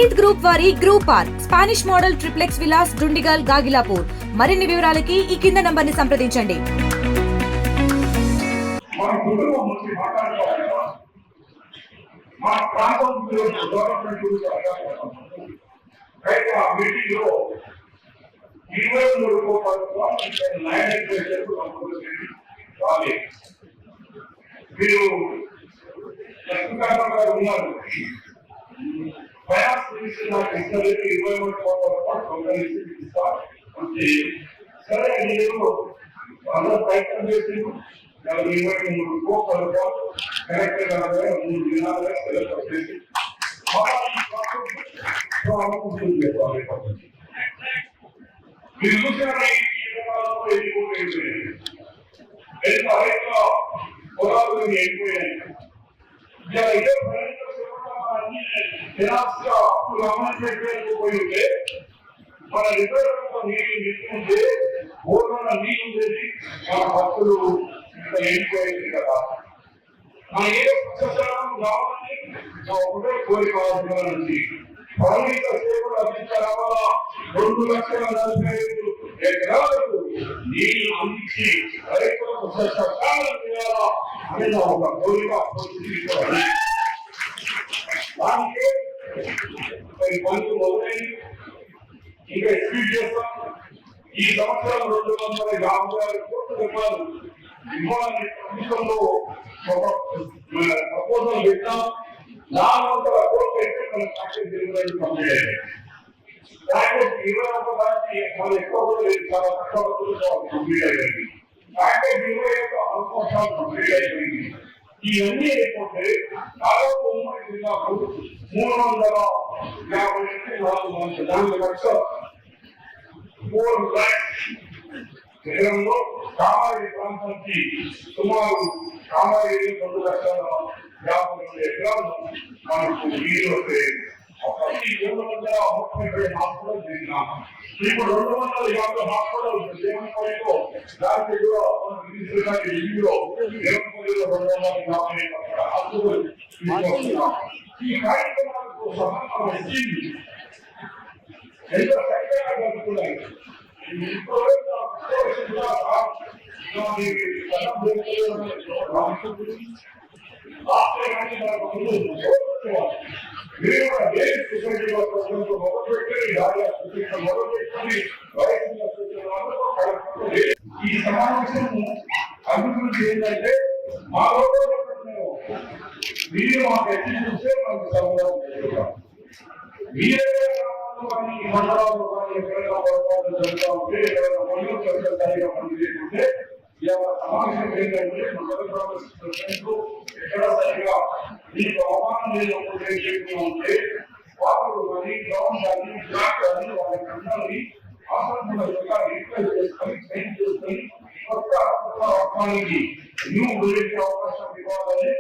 Praneeth group వారి group park Spanish model triplex Vilas Dundigal Gagillapur. మరిన్ని వివరాలకి ఈ కింద నంబర్ ని సంప్రదించండి. ప్రయత్నం చేసి 23 కోట్ల కరెక్ట్ మన రిజర్వ్ నీళ్ళు నింపుకుంటే ఓట్ల నీళ్ళు ఉండేది మన భక్తులు ఎండిపోయింది కదా. మన ఏదో ప్రచారం కావాలని ఒకటే కోరికోవాల్సి పౌరిక సేవలు అందించడం వల్ల 2,45,000 ఎకరాలకు నీళ్లు అందించి రైతులకు సస్యశామలం చేయాలా అనే ఒక కోరిక దానికి పనులు మొదలైంది. ఇంకా ఎక్స్పీట్ చేస్తాం. ఈ సంవత్సరం 256 కోట్ల రూపాయలు ఇవ్వాలని ప్రభుత్వంలో ఒక ప్రపోజల్ పెట్టాం. 400 కోట్ల అయితే మన ప్యాకేజ్ డెలివరీ కంప్లీట్ అయ్యింది. ప్యాకేజ్ 21 దానికి మనం ఎక్కువ లేదు, చాలా తక్కువ కంప్లీట్ అయ్యింది. ప్యాకేజ్ 21 ఆల్మోస్ట్ ఆల్ కంప్లీట్ అయిపోయింది. ఇవన్నీ అయిపోతే దాదాపు ఉమ్మడి జిల్లాకు 350 లక్షల 4 lakhs నగరంలో కామారెడ్డి ప్రాంతానికి సుమారు కామారెడ్డి 2,50,000 ఎకరాలు మనకు నీరు వస్తే 332 హాస్పిటల్ చేసినాం. ఇప్పుడు 250 హాస్పిటల్ దేవనపల్లిలో దానికి కూడా రివ్యూలో దేవనపల్లిలో 250 హాస్పిటల్ తీసుకొస్తున్నాం. ఈ కార్యక్రమాలకు సమాచారం వచ్చింది. ఎంతో చక్కగా జరుగుతున్నాయి. ఈ సమావేశం అభివృద్ధి ఏంటంటే మా మీరు మాకు ఎత్తి చూస్తే మనకు సమాధానం చేస్తున్నాం. మీరే మండలాలు ఎక్కడైనా పొరపాటు జరుగుతూ ఉంటే ఎక్కడైనా పనులు సరిగా పనిచేస్తుంటే సమావేశం ఏంటంటే ఎక్కడ సరిగా మీకు అవమానం లేకపోతే ఉంటే వాళ్ళు కానీ గ్రౌండ్ కానీ బ్లాక్ కానీ వాళ్ళ కన్నాన్ని ఆసక్తుల రిక్వెస్ట్ చేసుకొని సైన్ చేసుకొని కొత్త రకానికి న్యూ గురించి అవకాశం ఇవ్వాలని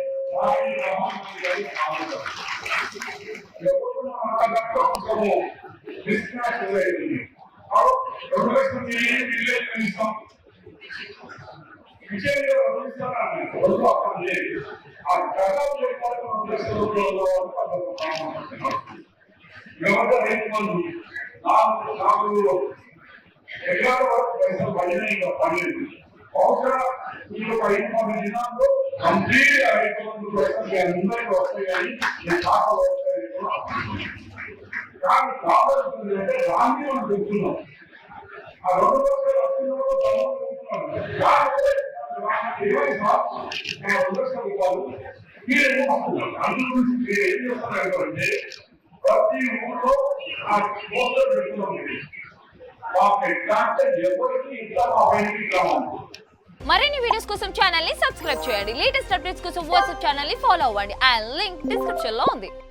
ఎకరాల వరకు పైసలు పడినా ఇంకా పడలేదు. బహుశా మీరు దినాల్లో కంప్లీట్ రైతులందరికీ వస్తాయి కానీ ఖాతాలు వస్తాయి. కానీ కావాల్సింది అంటే రాంది మనం చెప్తున్నాం. ఆ 2 లక్షలు వచ్చినప్పుడు మీరు అందు గురించి మీరు ఏం చేస్తున్నారు అంటే ప్రతి ఊళ్ళో ఆ పోస్టర్ పెడుతున్నాం. మరిన్ని వీడియోస్ కోసం ఛానల్ ని సబ్స్క్రైబ్ చేయండి. లేటెస్ట్ అప్డేట్స్ కోసం వాట్సాప్ ఛానల్ ని ఫాలో అవ్వండి. ఆ లింక్ డిస్క్రిప్షన్ లో ఉంది.